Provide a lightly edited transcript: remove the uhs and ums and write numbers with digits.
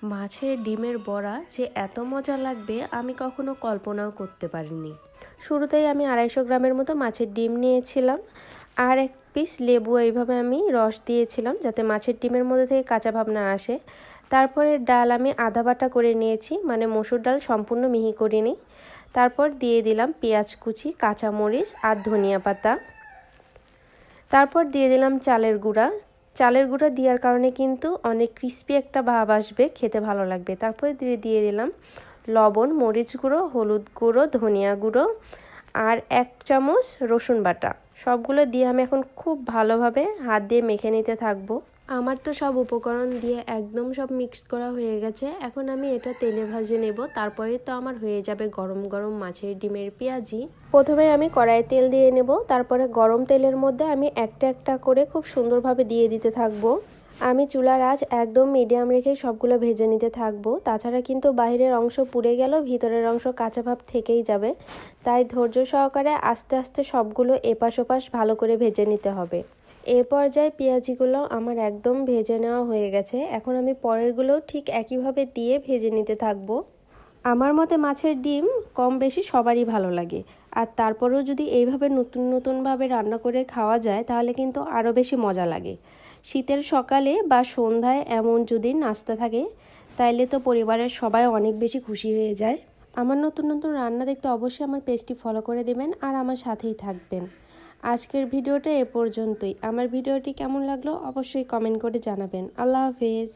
মাছের ডিমের বড়া যে এত মজা লাগবে আমি কখনো কল্পনাও করতে পারিনি। শুরুতেই আমি 250 গ্রামের মতো মাছের ডিম নিয়েছিলাম, আর এক পিস লেবু এইভাবে আমি রস দিয়েছিলাম যাতে মাছের ডিমের মধ্যে থেকে কাঁচা ভাব না আসে। তারপরে ডাল আমি আধা বাটা করে নিয়েছি, মানে মসুর ডাল সম্পূর্ণ মিহি করিনি। তারপর দিয়ে দিলাম পেঁয়াজ কুচি, কাঁচামরিচ আর ধনিয়া পাতা। তারপর দিয়ে দিলাম চালের গুঁড়া। চালের গুঁড়া দেওয়ার কারণে কিন্তু অনেক ক্রিস্পি একটা ভাব আসবে, খেতে ভালো লাগবে। তারপরে দিয়ে দিলাম লবণ, মরিচ গুঁড়ো, হলুদ গুঁড়ো, ধনিয়া গুঁড়ো আর 1 চামচ রসুন বাটা। সবগুলো দিয়ে আমি এখন খুব ভালোভাবে হাত দিয়ে মেখে নিতে থাকবো। আমার তো সব উপকরণ দিয়ে একদম সব মিক্স করা হয়ে গেছে। এখন আমি এটা তেলে ভাজে নেব, তারপরে তো আমার হয়ে যাবে গরম গরম মাছের ডিমের পেঁয়াজি। প্রথমে আমি কড়াই তেল দিয়ে নেব, তারপরে গরম তেলের মধ্যে আমি একটা একটা করে খুব সুন্দরভাবে দিয়ে দিতে থাকবো। আমি চুলার আঁচ একদম মিডিয়াম রেখে সবগুলো ভেজে নিতে থাকবো। তাছাড়া কিন্তু বাইরের অংশ পুড়ে গেলেও ভিতরের অংশ কাঁচা ভাব থেকেই যাবে, তাই ধৈর্য সহকারে আস্তে আস্তে সবগুলো এপাশ ওপাশ ভালো করে ভেজে নিতে হবে। এ পর্যায়ে পেঁয়াজিগুলো আমার একদম ভেজে নেওয়া হয়ে গেছে। এখন আমি পরেরগুলোও ঠিক একইভাবে দিয়ে ভেজে নিতে থাকবো। আমার মতে মাছের ডিম কম বেশি সবারই ভালো লাগে, আর তারপরেও যদি এইভাবে নতুন নতুনভাবে রান্না করে খাওয়া যায় তাহলে কিন্তু আরও বেশি মজা লাগে। শীতের সকালে বা সন্ধ্যায় এমন যদি নাস্তা থাকে তাইলে তো পরিবারের সবাই অনেক বেশি খুশি হয়ে যায়। আমার নতুন নতুন রান্না দেখতে অবশ্যই আমার পেজটি ফলো করে দেবেন আর আমার সাথেই থাকবেন। আজকের ভিডিওটা এ পর্যন্তই। আমার ভিডিওটি কেমন লাগলো অবশ্যই কমেন্ট করে জানাবেন। আল্লাহ হাফেজ।